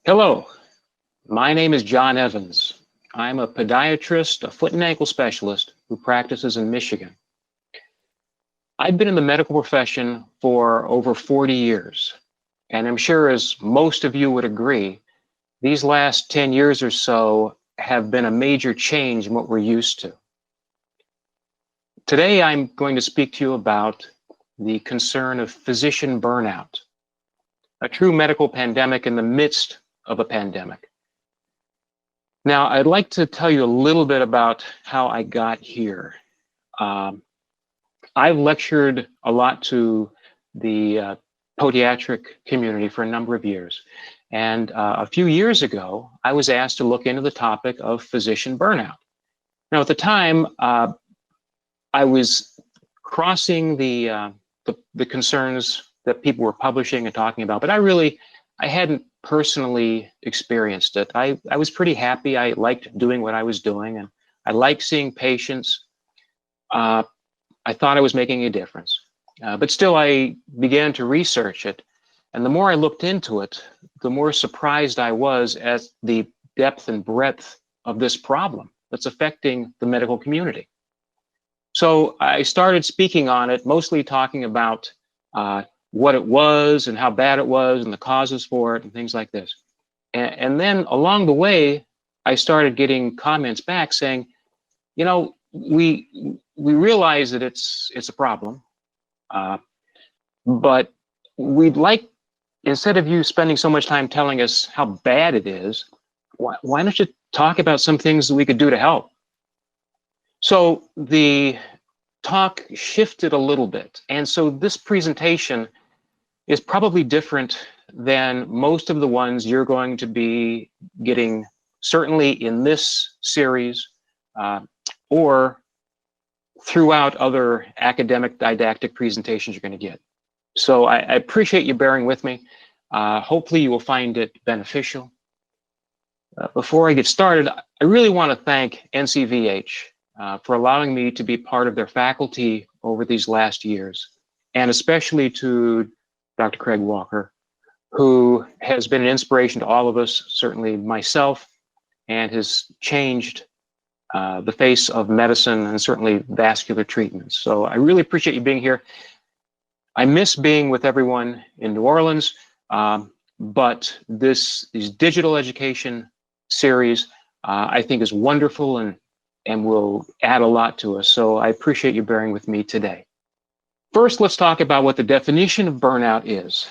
Hello, my name is John Evans. I'm a podiatrist, a foot and ankle specialist who practices in Michigan. I've been in the medical profession for over 40 years, and I'm sure, as most of you would agree, these last 10 years or so have been a major change in what we're used to. Today, I'm going to speak to you about the concern of physician burnout, a true medical pandemic in the midst of a pandemic. Now, I'd like to tell you a little bit about how I got here. I've lectured a lot to the podiatric community for a number of years. And a few years ago, I was asked to look into the topic of physician burnout. Now, at the time, I was crossing the concerns that people were publishing and talking about, but I hadn't personally experienced it. I was pretty happy. I liked doing what I was doing, and I liked seeing patients. I thought I was making a difference. But still, I began to research it. And the more I looked into it, the more surprised I was at the depth and breadth of this problem that's affecting the medical community. So I started speaking on it, mostly talking about what it was and how bad it was and the causes for it and things like this. And then along the way, I started getting comments back saying, you know, we realize that it's a problem, but we'd like, instead of you spending so much time telling us how bad it is, why don't you talk about some things that we could do to help? So the talk shifted a little bit. And so this presentation is probably different than most of the ones you're going to be getting, certainly in this series or throughout other academic didactic presentations you're going to get. So I appreciate you bearing with me. Hopefully you will find it beneficial. Before I get started, I really want to thank NCVH for allowing me to be part of their faculty over these last years, and especially to Dr. Craig Walker, who has been an inspiration to all of us, certainly myself, and has changed the face of medicine and certainly vascular treatments. So I really appreciate you being here. I miss being with everyone in New Orleans, but these digital education series I think is wonderful and will add a lot to us. So I appreciate you bearing with me today. First, let's talk about what the definition of burnout is.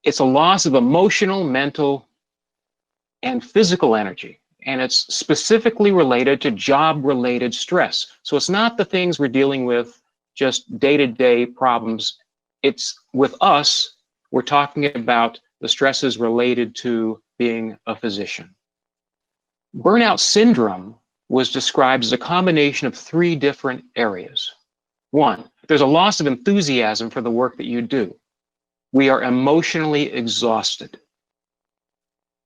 It's a loss of emotional, mental, and physical energy, and it's specifically related to job-related stress. So it's not the things we're dealing with, just day-to-day problems. It's with us, we're talking about the stresses related to being a physician. Burnout syndrome was described as a combination of three different areas. One, there's a loss of enthusiasm for the work that you do. We are emotionally exhausted.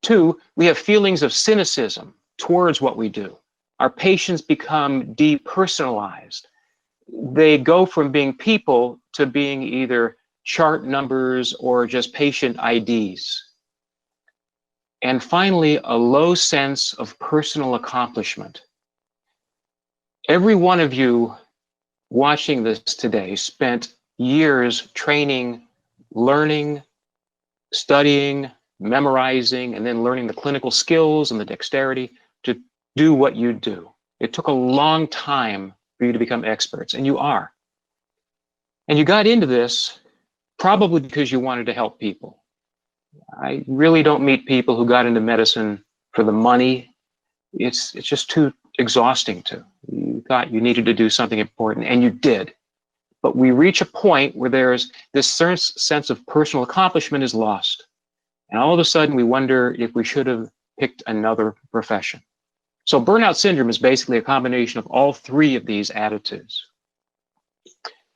Two, we have feelings of cynicism towards what we do. Our patients become depersonalized. They go from being people to being either chart numbers or just patient IDs. And finally, a low sense of personal accomplishment. Every one of you watching this today spent years training, learning, studying, memorizing, and then learning the clinical skills and the dexterity to do what you do. It took a long time for you to become experts, and you are. And you got into this probably because you wanted to help people. I really don't meet people who got into medicine for the money. It's just too exhausting to. You thought you needed to do something important, and you did. But we reach a point where there's this sense of personal accomplishment is lost. And all of a sudden, we wonder if we should have picked another profession. So burnout syndrome is basically a combination of all three of these attitudes.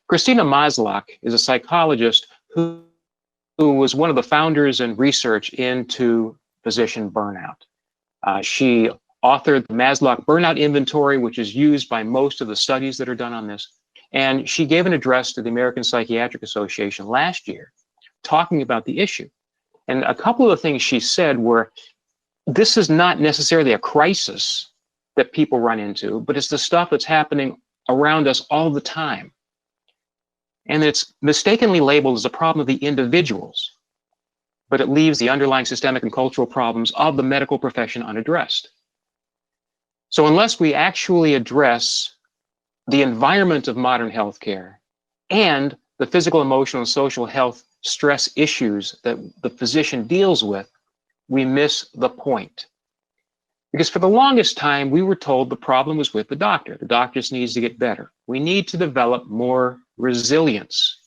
Christina Maslach is a psychologist who was one of the founders and research into physician burnout. She authored the Maslach Burnout Inventory, which is used by most of the studies that are done on this. And she gave an address to the American Psychiatric Association last year talking about the issue. And a couple of the things she said were, this is not necessarily a crisis that people run into, but it's the stuff that's happening around us all the time. And it's mistakenly labeled as a problem of the individuals, but it leaves the underlying systemic and cultural problems of the medical profession unaddressed. So unless we actually address the environment of modern healthcare and the physical, emotional, and social health stress issues that the physician deals with, we miss the point. Because for the longest time, we were told the problem was with the doctor. The doctor just needs to get better. We need to develop more resilience.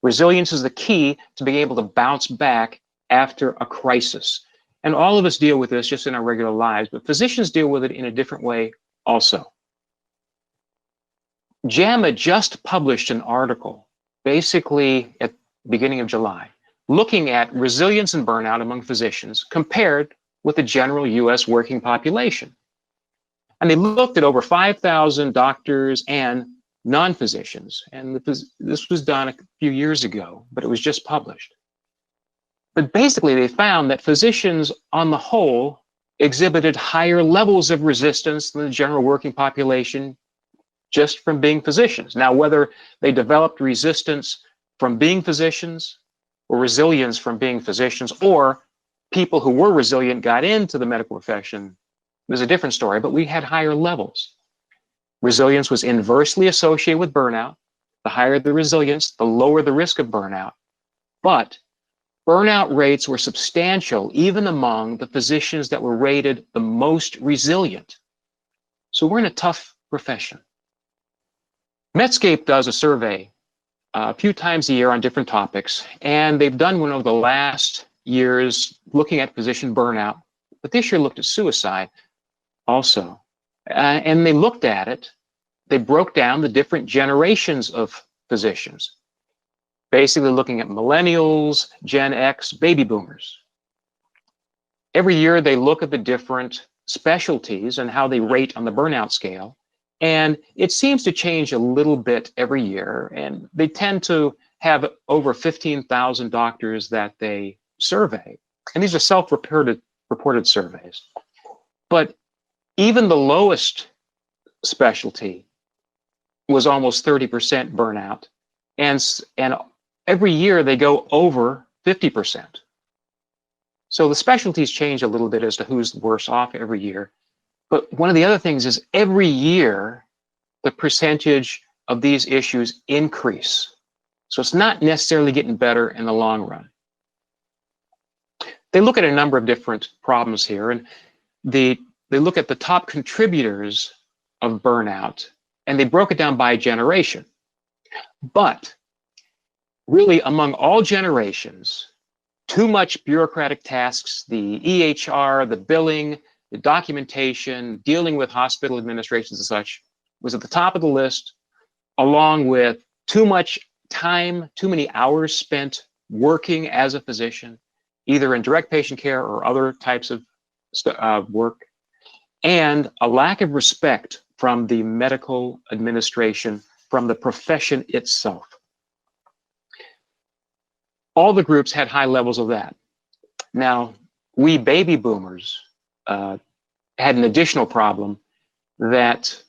Resilience is the key to being able to bounce back after a crisis. And all of us deal with this just in our regular lives, but physicians deal with it in a different way also. JAMA just published an article, basically at the beginning of July, looking at resilience and burnout among physicians compared with the general US working population. And they looked at over 5,000 doctors and non-physicians. And this was done a few years ago, but it was just published. But basically, they found that physicians on the whole exhibited higher levels of resistance than the general working population just from being physicians. Now, whether they developed resistance from being physicians or resilience from being physicians, or people who were resilient got into the medical profession, was a different story, but we had higher levels. Resilience was inversely associated with burnout. The higher the resilience, the lower the risk of burnout. But burnout rates were substantial even among the physicians that were rated the most resilient. So we're in a tough profession. Medscape does a survey a few times a year on different topics, and they've done one over the last years looking at physician burnout, but this year looked at suicide also. And they looked at it, they broke down the different generations of physicians, basically looking at millennials, Gen X, baby boomers. Every year they look at the different specialties and how they rate on the burnout scale. And it seems to change a little bit every year. And they tend to have over 15,000 doctors that they survey. And these are self-reported surveys. But even the lowest specialty was almost 30% burnout. And every year they go over 50%. So the specialties change a little bit as to who's worse off every year. But one of the other things is every year, the percentage of these issues increase. So it's not necessarily getting better in the long run. They look at a number of different problems here, and they look at the top contributors of burnout, and they broke it down by generation. But really, among all generations, too much bureaucratic tasks, the EHR, the billing, the documentation, dealing with hospital administrations and such, was at the top of the list, along with too much time, too many hours spent working as a physician, either in direct patient care or other types of work, and a lack of respect from the medical administration, from the profession itself. All the groups had high levels of that. Now, we baby boomers had an additional problem that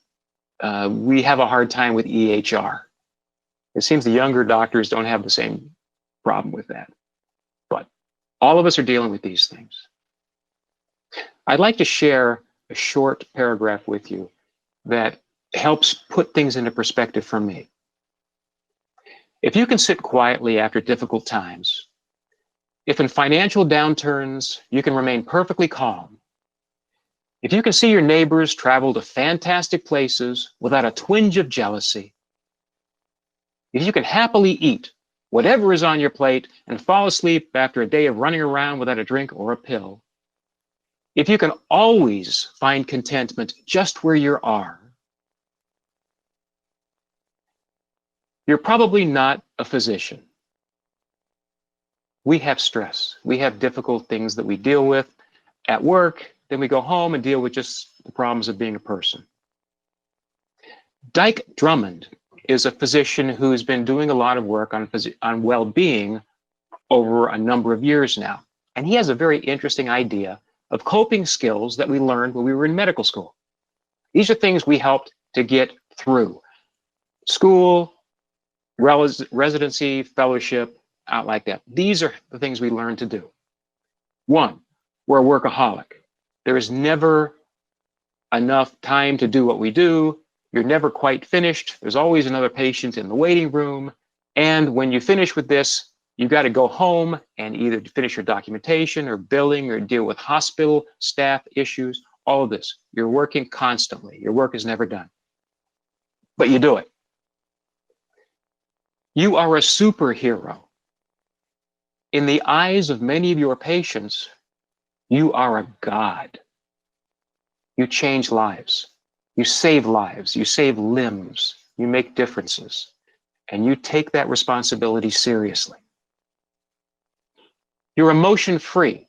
we have a hard time with EHR. It seems the younger doctors don't have the same problem with that. But all of us are dealing with these things. I'd like to share a short paragraph with you that helps put things into perspective for me. If you can sit quietly after difficult times, if in financial downturns you can remain perfectly calm, if you can see your neighbors travel to fantastic places without a twinge of jealousy, if you can happily eat whatever is on your plate and fall asleep after a day of running around without a drink or a pill, if you can always find contentment just where you are, you're probably not a physician. We have stress. We have difficult things that we deal with at work. Then we go home and deal with just the problems of being a person. Dyke Drummond is a physician who's been doing a lot of work on well-being over a number of years now. And he has a very interesting idea of coping skills that we learned when we were in medical school. These are things we helped to get through school, residency, fellowship, out like that. These are the things we learned to do. One, we're a workaholic. There is never enough time to do what we do. You're never quite finished. There's always another patient in the waiting room. And when you finish with this, you got to go home and either finish your documentation or billing or deal with hospital staff issues, all of this. You're working constantly. Your work is never done. But you do it. You are a superhero. In the eyes of many of your patients, you are a god. You change lives. You save lives. You save limbs. You make differences. And you take that responsibility seriously. You're emotion-free.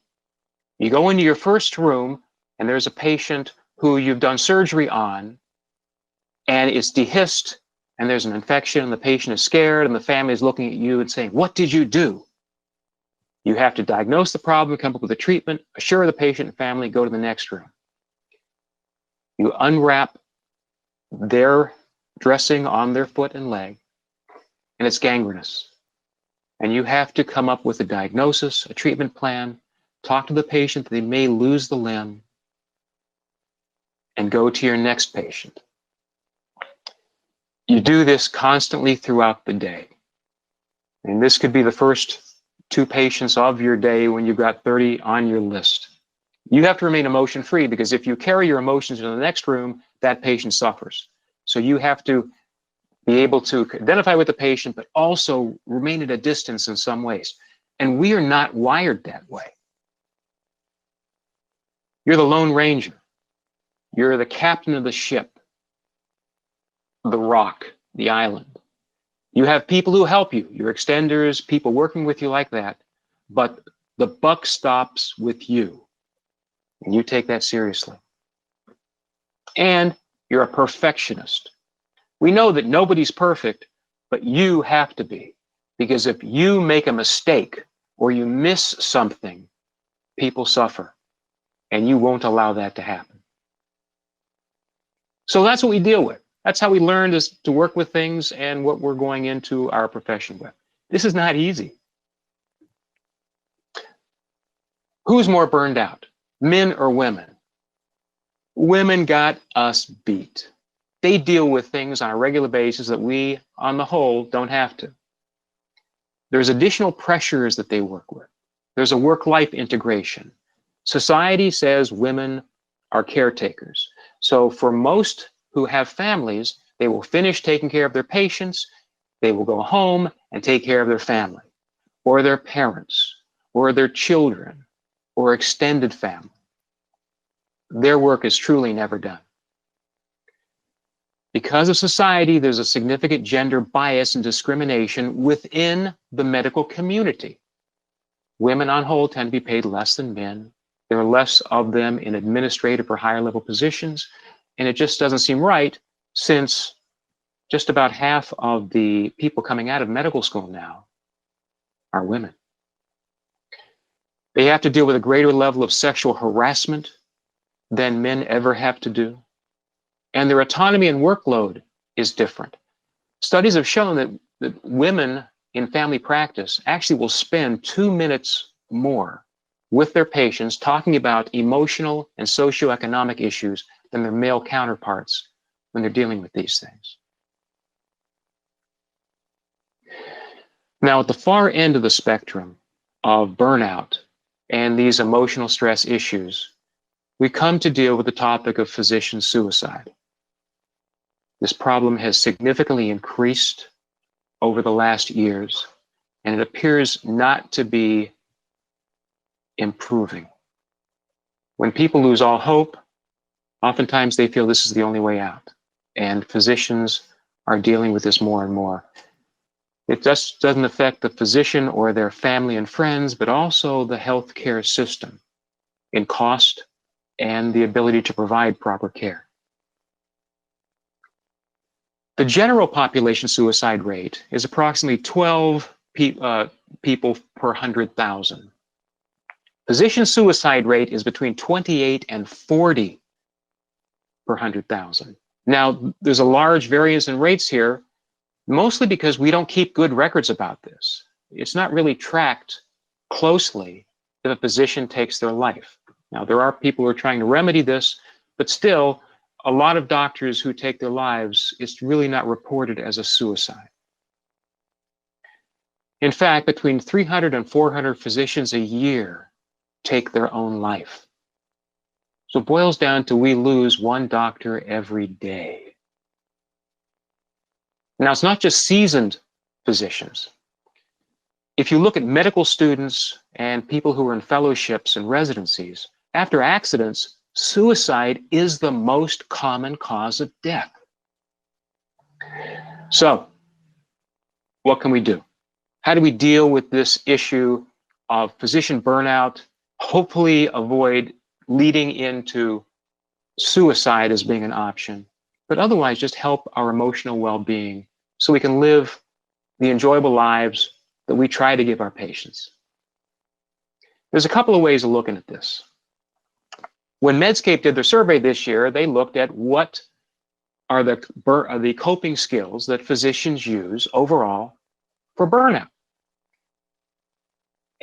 You go into your first room and there's a patient who you've done surgery on and it's dehisced and there's an infection and the patient is scared and the family is looking at you and saying, "What did you do?" You have to diagnose the problem, come up with a treatment, assure the patient and family, go to the next room. You unwrap their dressing on their foot and leg and it's gangrenous. And you have to come up with a diagnosis, a treatment plan, talk to the patient that they may lose the limb, and go to your next patient. You do this constantly throughout the day. And this could be the first 2 patients of your day when you've got 30 on your list. You have to remain emotion-free because if you carry your emotions into the next room, that patient suffers. So you have to be able to identify with the patient, but also remain at a distance in some ways. And we are not wired that way. You're the Lone Ranger. You're the captain of the ship, the rock, the island. You have people who help you, your extenders, people working with you like that, but the buck stops with you. And you take that seriously. And you're a perfectionist. We know that nobody's perfect, but you have to be. Because if you make a mistake or you miss something, people suffer. And you won't allow that to happen. So that's what we deal with. That's how we learn to work with things and what we're going into our profession with. This is not easy. Who's more burned out, men or women? Women got us beat. They deal with things on a regular basis that we, on the whole, don't have to. There's additional pressures that they work with. There's a work-life integration. Society says women are caretakers. So for most who have families, they will finish taking care of their patients, they will go home and take care of their family, or their parents, or their children, or extended family. Their work is truly never done. Because of society, there's a significant gender bias and discrimination within the medical community. Women on whole tend to be paid less than men. There are less of them in administrative or higher level positions. And it just doesn't seem right since just about half of the people coming out of medical school now are women. They have to deal with a greater level of sexual harassment than men ever have to do. And their autonomy and workload is different. Studies have shown that women in family practice actually will spend 2 minutes more with their patients talking about emotional and socioeconomic issues than their male counterparts when they're dealing with these things. Now, at the far end of the spectrum of burnout and these emotional stress issues, we come to deal with the topic of physician suicide. This problem has significantly increased over the last years, and it appears not to be improving. When people lose all hope, oftentimes they feel this is the only way out, and physicians are dealing with this more and more. It just doesn't affect the physician or their family and friends, but also the healthcare system in cost and the ability to provide proper care. The general population suicide rate is approximately 12 people per 100,000. Physician suicide rate is between 28 and 40 per 100,000. Now, there's a large variance in rates here, mostly because we don't keep good records about this. It's not really tracked closely if a physician takes their life. Now, there are people who are trying to remedy this, but still, a lot of doctors who take their lives, it's really not reported as a suicide. In fact, between 300 and 400 physicians a year take their own life. So it boils down to we lose one doctor every day. Now, it's not just seasoned physicians. If you look at medical students and people who are in fellowships and residencies, after accidents, suicide is the most common cause of death. So, what can we do? How do we deal with this issue of physician burnout, hopefully avoid leading into suicide as being an option, but otherwise just help our emotional well-being so we can live the enjoyable lives that we try to give our patients? There's a couple of ways of looking at this. When Medscape did their survey this year, they looked at what are the coping skills that physicians use overall for burnout.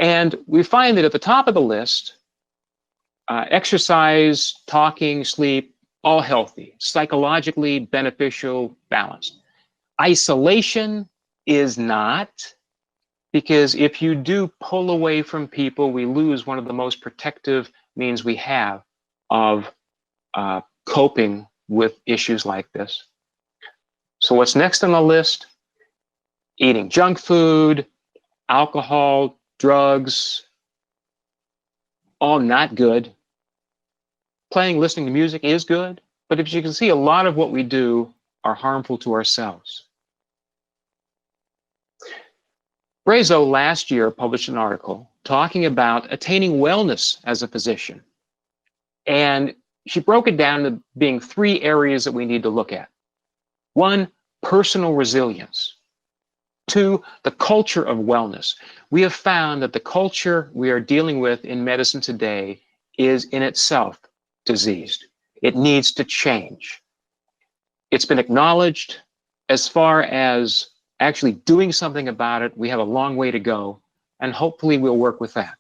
And we find that at the top of the list, exercise, talking, sleep, all healthy, psychologically beneficial, balanced. Isolation is not, because if you do pull away from people, we lose one of the most protective means we have of coping with issues like this. So what's next on the list? Eating junk food, alcohol, drugs, all not good. Playing, listening to music is good, but as you can see, a lot of what we do are harmful to ourselves. Brazo last year published an article talking about attaining wellness as a physician. And she broke it down to being 3 areas that we need to look at. 1, personal resilience. 2, the culture of wellness. We have found that the culture we are dealing with in medicine today is in itself diseased. It needs to change. It's been acknowledged. As far as actually doing something about it, we have a long way to go, and hopefully we'll work with that.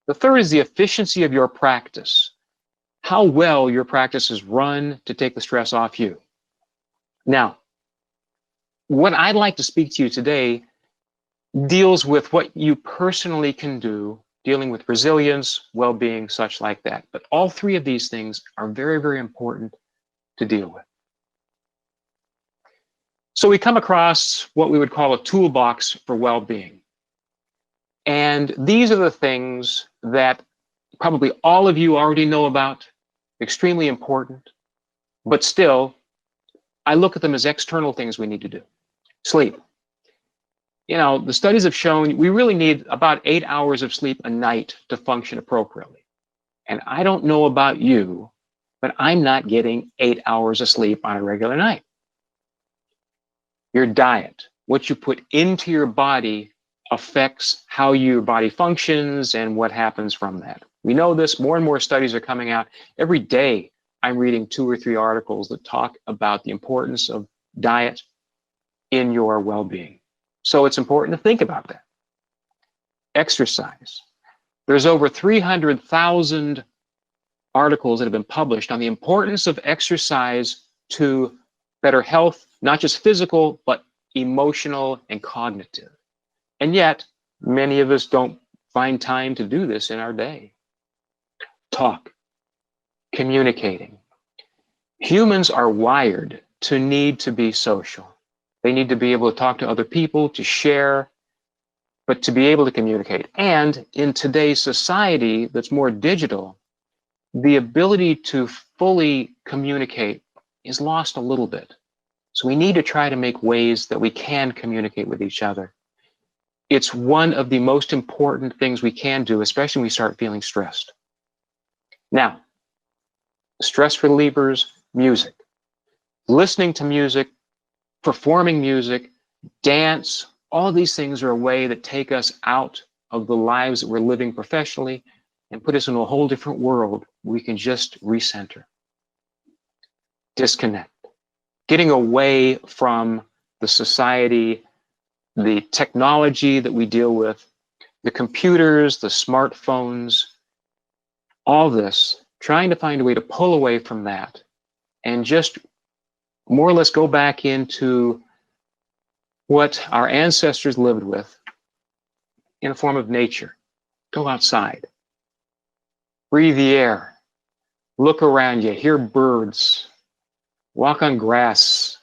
The 3rd is the efficiency of your practice. How well your practice is run to take the stress off you. Now, what I'd like to speak to you today deals with what you personally can do dealing with resilience, well-being, such like that. But all 3 of these things are very, very important to deal with. So we come across what we would call a toolbox for well-being. And these are the things that probably all of you already know about, extremely important, but still, I look at them as external things we need to do. Sleep. You know, the studies have shown we really need about 8 hours of sleep a night to function appropriately. And I don't know about you, but I'm not getting 8 hours of sleep on a regular night. Your diet, what you put into your body, affects how your body functions and what happens from that. We know this. More and more studies are coming out. Every day, I'm reading 2 or 3 articles that talk about the importance of diet in your well-being. So it's important to think about that. Exercise. There's over 300,000 articles that have been published on the importance of exercise to better health, not just physical, but emotional and cognitive. And yet, many of us don't find time to do this in our day. Talk, communicating. Humans are wired to need to be social. They need to be able to talk to other people, to share, but to be able to communicate. And in today's society that's more digital, the ability to fully communicate is lost a little bit. So we need to try to make ways that we can communicate with each other. It's one of the most important things we can do, especially when we start feeling stressed. Now, stress relievers, music. Listening to music, performing music, dance, all of these things are a way that take us out of the lives that we're living professionally and put us in a whole different world. We can just recenter, disconnect, getting away from the society, the technology that we deal with, the computers, the smartphones, all this, trying to find a way to pull away from that and just more or less go back into what our ancestors lived with in a form of nature. Go outside, breathe the air, look around you, hear birds, walk on grass,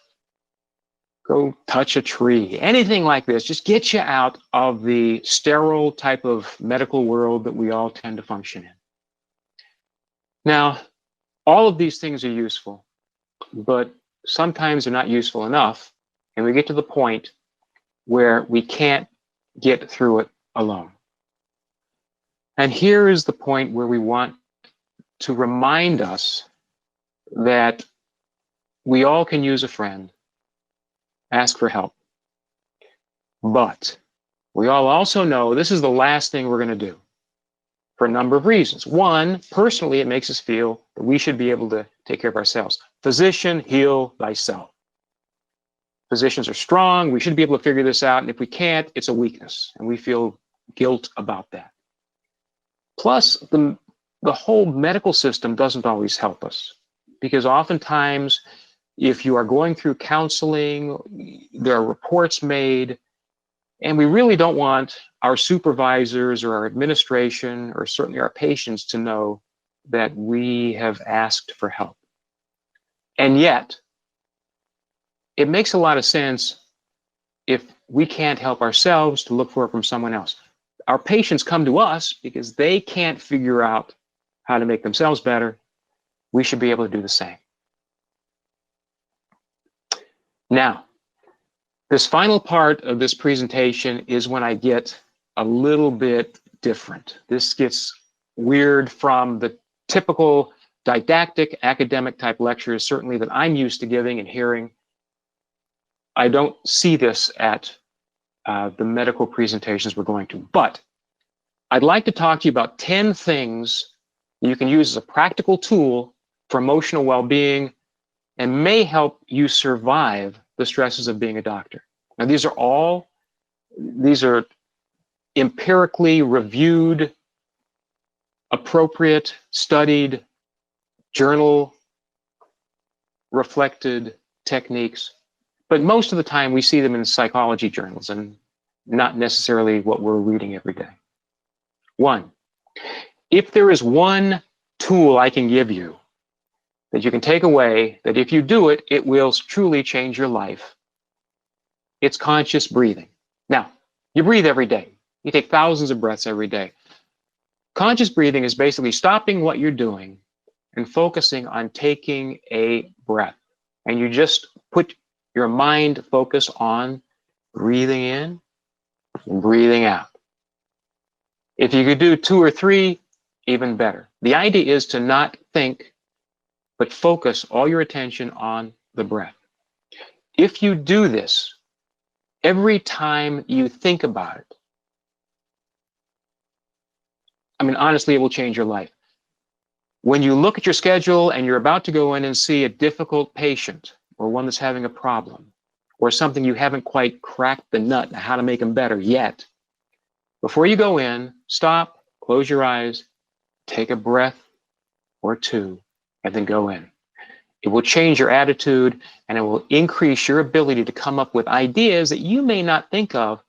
go touch a tree, anything like this. Just get you out of the sterile type of medical world that we all tend to function in. Now, all of these things are useful, but sometimes they're not useful enough, and we get to the point where we can't get through it alone. And here is the point where we want to remind us that we all can use a friend, ask for help. But we all also know this is the last thing we're going to do for a number of reasons. One, personally, it makes us feel that we should be able to take care of ourselves. Physician, heal thyself. Physicians are strong. We should be able to figure this out. And if we can't, it's a weakness. And we feel guilt about that. Plus, the whole medical system doesn't always help us, because oftentimes, if you are going through counseling, there are reports made, and we really don't want our supervisors or our administration or certainly our patients to know that we have asked for help. And yet, it makes a lot of sense if we can't help ourselves to look for it from someone else. Our patients come to us because they can't figure out how to make themselves better. We should be able to do the same. Now, this final part of this presentation is when I get a little bit different. This gets weird from the typical didactic academic type lectures, certainly that I'm used to giving and hearing. I don't see this at the medical presentations we're going to, but I'd like to talk to you about 10 things you can use as a practical tool for emotional well-being and may help you survive the stresses of being a doctor. Now, these are empirically reviewed, appropriate, studied, journal reflected techniques, but most of the time we see them in psychology journals and not necessarily what we're reading every day. One, if there is one tool I can give you that you can take away, that if you do it, it will truly change your life, it's conscious breathing. Now, you breathe every day. You take thousands of breaths every day. Conscious breathing is basically stopping what you're doing and focusing on taking a breath. And you just put your mind focus on breathing in and breathing out. If you could do 2 or 3, even better. The idea is to not think, but focus all your attention on the breath. If you do this, every time you think about it, I mean, honestly, it will change your life. When you look at your schedule and you're about to go in and see a difficult patient or one that's having a problem or something you haven't quite cracked the nut on how to make them better yet, before you go in, stop, close your eyes, take a breath or 2, and then go in. It will change your attitude and it will increase your ability to come up with ideas that you may not think of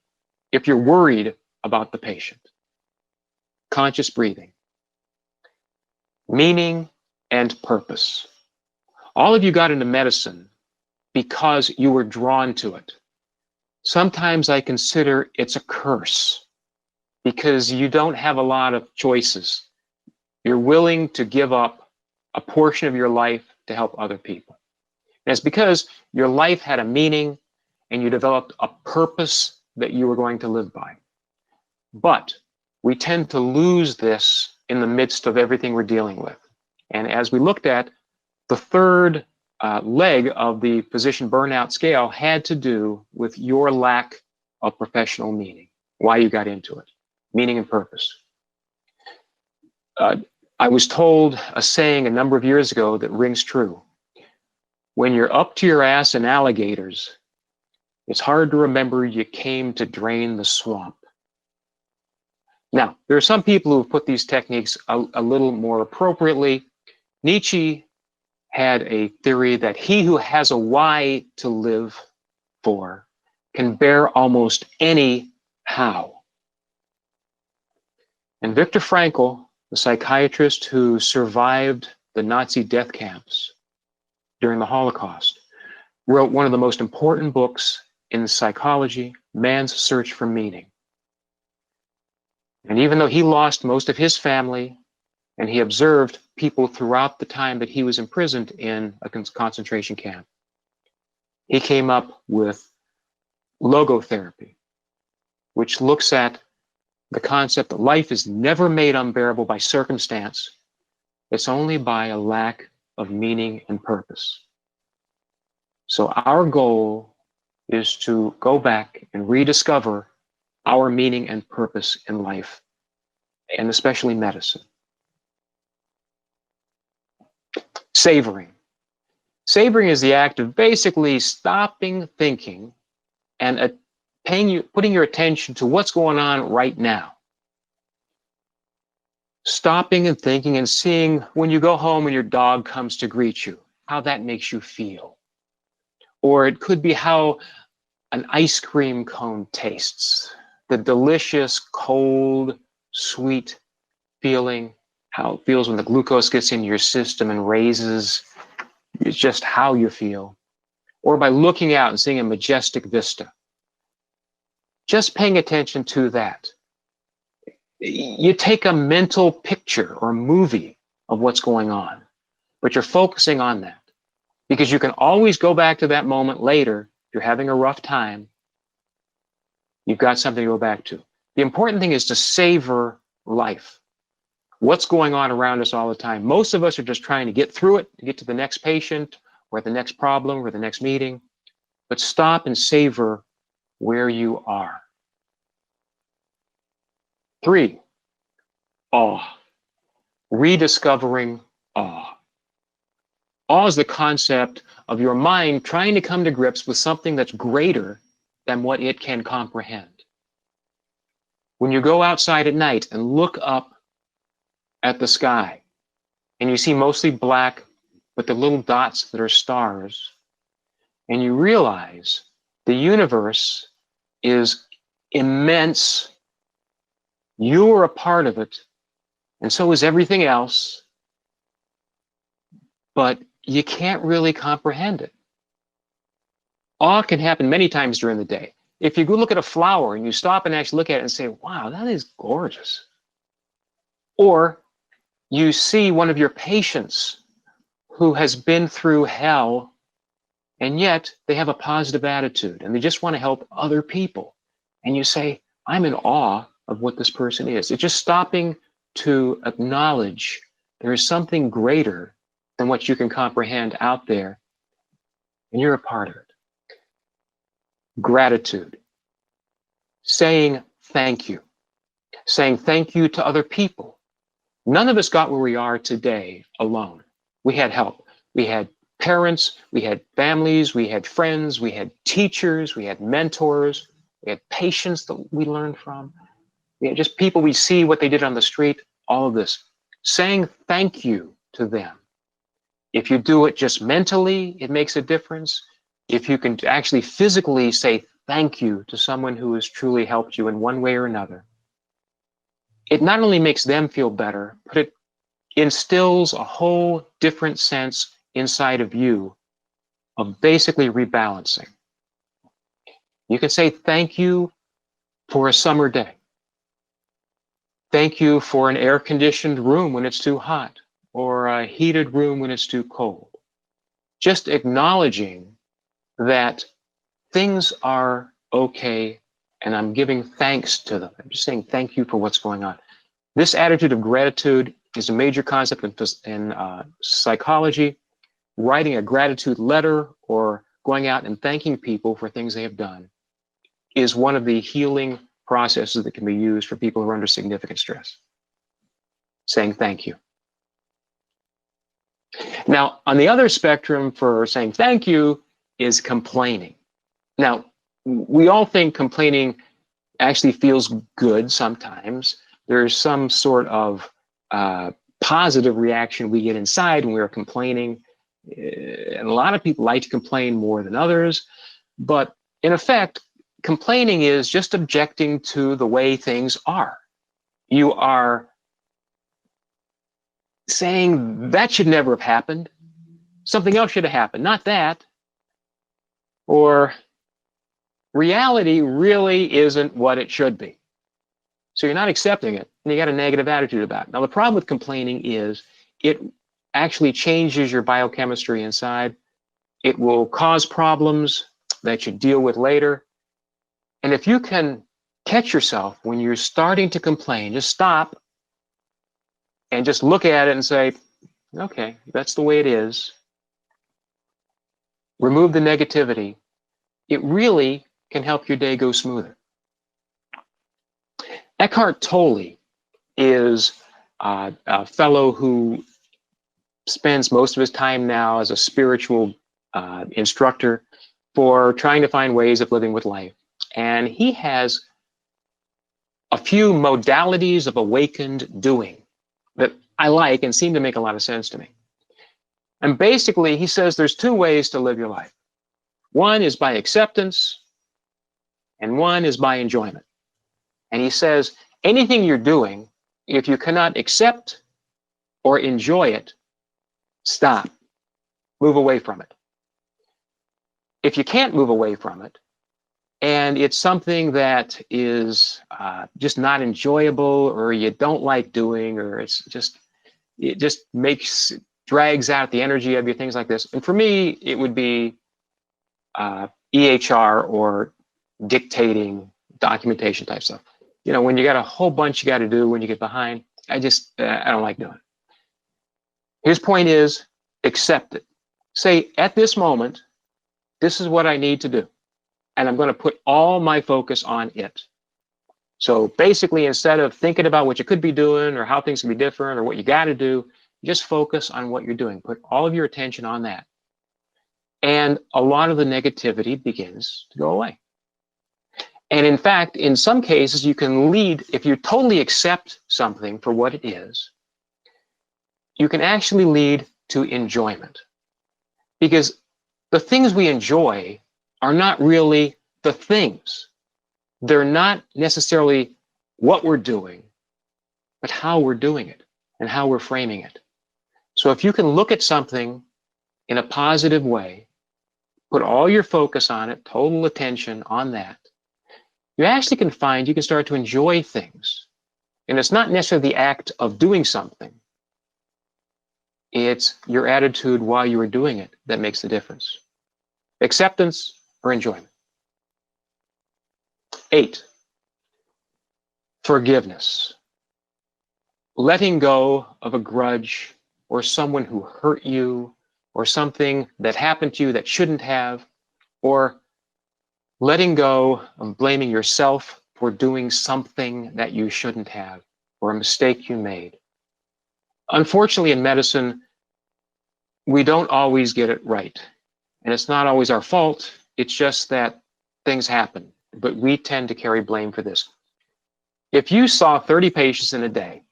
if you're worried about the patient. Conscious breathing. Meaning and purpose. All of you got into medicine because you were drawn to it. Sometimes I consider it's a curse because you don't have a lot of choices. You're willing to give up a portion of your life to help other people. And it's because your life had a meaning and you developed a purpose that you were going to live by. But we tend to lose this in the midst of everything we're dealing with. And as we looked at, the third leg of the physician burnout scale had to do with your lack of professional meaning, why you got into it. meaning and purpose. I was told a saying a number of years ago that rings true. When you're up to your ass in alligators, it's hard to remember you came to drain the swamp. Now, there are some people who have put these techniques a little more appropriately. Nietzsche had a theory that he who has a why to live for can bear almost any how. And Viktor Frankl, the psychiatrist who survived the Nazi death camps during the Holocaust, wrote one of the most important books in psychology, Man's Search for Meaning. And even though he lost most of his family, and he observed people throughout the time that he was imprisoned in a concentration camp, he came up with logotherapy, which looks at the concept that life is never made unbearable by circumstance. It's only by a lack of meaning and purpose. So our goal is to go back and rediscover our meaning and purpose in life, and especially medicine. Savoring. Savoring is the act of basically stopping thinking and putting your attention to what's going on right now. Stopping and thinking and seeing when you go home and your dog comes to greet you, how that makes you feel. Or it could be how an ice cream cone tastes, the delicious, cold, sweet feeling, how it feels when the glucose gets into your system and raises just how you feel. Or by looking out and seeing a majestic vista. Just paying attention to that. You take a mental picture or movie of what's going on, but you're focusing on that because you can always go back to that moment later. If you're having a rough time, you've got something to go back to. The important thing is to savor life. What's going on around us all the time? Most of us are just trying to get through it, to get to the next patient or the next problem or the next meeting, but stop and savor where you are. 3, awe. Rediscovering awe. Awe is the concept of your mind trying to come to grips with something that's greater than what it can comprehend. When you go outside at night and look up at the sky, and you see mostly black, but the little dots that are stars, and you realize the universe is immense. You are a part of it, and so is everything else, but you can't really comprehend it. Awe can happen many times during the day. If you go look at a flower and you stop and actually look at it and say, wow, that is gorgeous. Or you see one of your patients who has been through hell, and yet they have a positive attitude and they just want to help other people. And you say, I'm in awe of what this person is. It's just stopping to acknowledge there is something greater than what you can comprehend out there, and you're a part of it. Gratitude. Saying thank you. Saying thank you to other people. None of us got where we are today alone. We had help. We had parents, we had families, we had friends, we had teachers, we had mentors, we had patients that we learned from. We had just people we see what they did on the street, all of this. Saying thank you to them. If you do it just mentally, it makes a difference. If you can actually physically say thank you to someone who has truly helped you in one way or another, it not only makes them feel better, but it instills a whole different sense inside of you of basically rebalancing. You can say thank you for a summer day. Thank you for an air-conditioned room when it's too hot, or a heated room when it's too cold. Just acknowledging that things are okay and I'm giving thanks to them. I'm just saying thank you for what's going on. This attitude of gratitude is a major concept in psychology. Writing a gratitude letter or going out and thanking people for things they have done is one of the healing processes that can be used for people who are under significant stress. Saying thank you. Now, on the other spectrum for saying thank you is complaining. Now, we all think complaining actually feels good sometimes. There's some sort of positive reaction we get inside when we're complaining. And a lot of people like to complain more than others. But in effect, complaining is just objecting to the way things are. You are saying that should never have happened. Something else should have happened, not that. Or reality really isn't what it should be. So you're not accepting it, and you got a negative attitude about it. Now, the problem with complaining is it actually changes your biochemistry inside. It will cause problems that you deal with later. And if you can catch yourself when you're starting to complain, just stop and just look at it and say, okay, that's the way it is. Remove the negativity. It really can help your day go smoother. Eckhart Tolle is a fellow who spends most of his time now as a spiritual instructor for trying to find ways of living with life. And he has a few modalities of awakened doing that I like and seem to make a lot of sense to me. And basically, he says there's two ways to live your life. One is by acceptance, and one is by enjoyment. And he says anything you're doing, if you cannot accept or enjoy it, stop. Move away from it. If you can't move away from it, and it's something that is just not enjoyable, or you don't like doing, or it just drags out the energy of you, things like this. And for me, it would be EHR or dictating, documentation type stuff. You know, when you got a whole bunch you got to do when you get behind, I don't like doing it. His point is accept it. Say, at this moment, this is what I need to do. And I'm going to put all my focus on it. So basically, instead of thinking about what you could be doing or how things can be different or what you got to do, just focus on what you're doing. Put all of your attention on that. And a lot of the negativity begins to go away. And in fact, in some cases, you can lead, if you totally accept something for what it is, you can actually lead to enjoyment. Because the things we enjoy are not really the things. They're not necessarily what we're doing, but how we're doing it and how we're framing it. So if you can look at something in a positive way, put all your focus on it, total attention on that, you actually can find you can start to enjoy things. And it's not necessarily the act of doing something. It's your attitude while you are doing it that makes the difference. Acceptance or enjoyment. 8, forgiveness. Letting go of a grudge or someone who hurt you or something that happened to you that shouldn't have, or letting go of blaming yourself for doing something that you shouldn't have or a mistake you made. Unfortunately, in medicine, we don't always get it right. And it's not always our fault. It's just that things happen. But we tend to carry blame for this. If you saw 30 patients in a day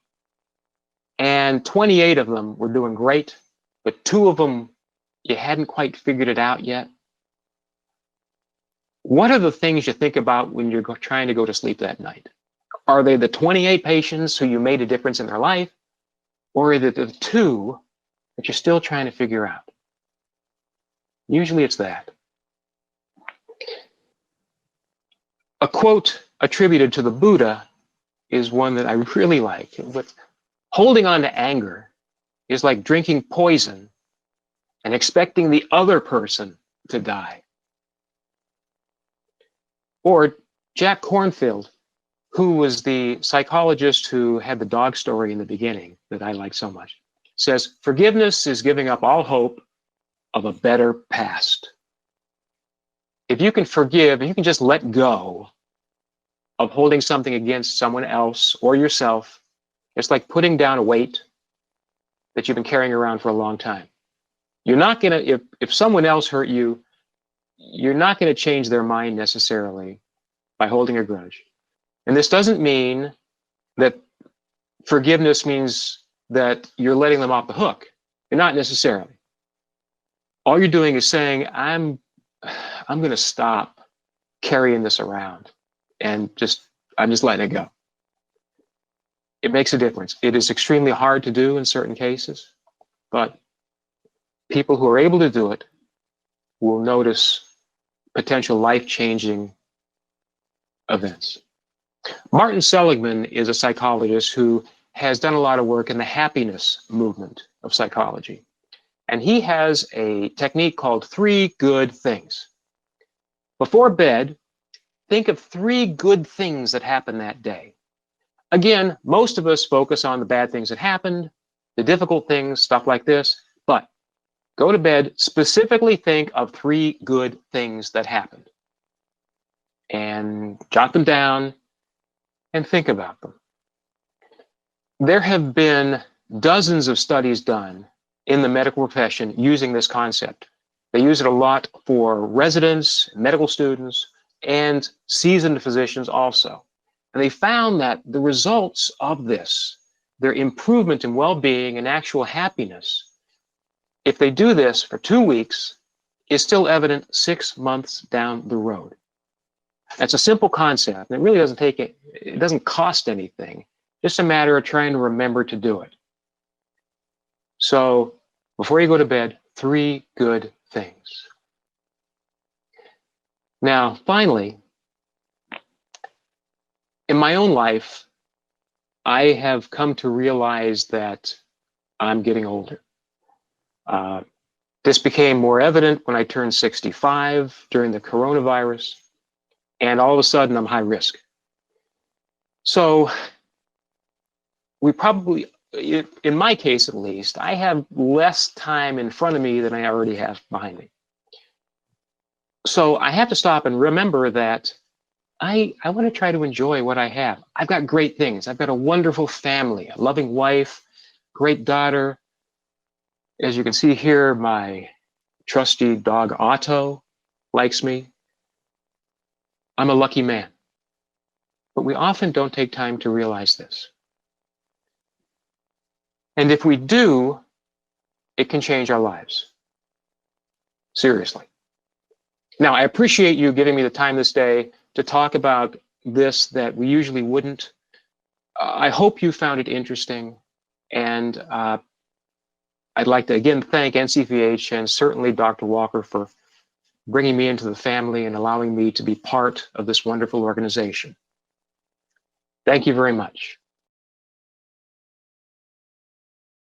and 28 of them were doing great, but 2 of them you hadn't quite figured it out yet, what are the things you think about when you're trying to go to sleep that night? Are they the 28 patients who you made a difference in their life, or are they the 2 that you're still trying to figure out? Usually it's that. A quote attributed to the Buddha is one that I really like. With holding on to anger is like drinking poison and expecting the other person to die. Or Jack Kornfield, who was the psychologist who had the dog story in the beginning that I like so much, says, forgiveness is giving up all hope of a better past. If you can forgive, if you can just let go of holding something against someone else or yourself. It's like putting down a weight that you've been carrying around for a long time. You're not going to, if someone else hurt you, you're not going to change their mind necessarily by holding a grudge. And this doesn't mean that forgiveness means that you're letting them off the hook. You're not necessarily. All you're doing is saying, I'm going to stop carrying this around, and I'm just letting it go. It makes a difference. It is extremely hard to do in certain cases, but people who are able to do it will notice potential life-changing events. Martin Seligman is a psychologist who has done a lot of work in the happiness movement of psychology. And he has a technique called 3 good things. Before bed, think of 3 good things that happened that day. Again, most of us focus on the bad things that happened, the difficult things, stuff like this, but go to bed, specifically think of 3 good things that happened. And jot them down and think about them. There have been dozens of studies done in the medical profession using this concept. They use it a lot for residents, medical students, and seasoned physicians also. And they found that the results of this, their improvement in well-being and actual happiness, if they do this for 2 weeks, is still evident 6 months down the road. That's a simple concept, and it really it doesn't cost anything. Just a matter of trying to remember to do it. So before you go to bed, 3 good things. Now, finally, in my own life, I have come to realize that I'm getting older. This became more evident when I turned 65 during the coronavirus, and all of a sudden I'm high risk. So we probably, in my case at least, I have less time in front of me than I already have behind me. So I have to stop and remember that I want to try to enjoy what I have. I've got great things. I've got a wonderful family, a loving wife, great daughter. As you can see here, my trusty dog Otto likes me. I'm a lucky man. But we often don't take time to realize this. And if we do, it can change our lives. Seriously. Now, I appreciate you giving me the time this day to talk about this that we usually wouldn't. I hope you found it interesting. And I'd like to again thank NCVH and certainly Dr. Walker for bringing me into the family and allowing me to be part of this wonderful organization. Thank you very much.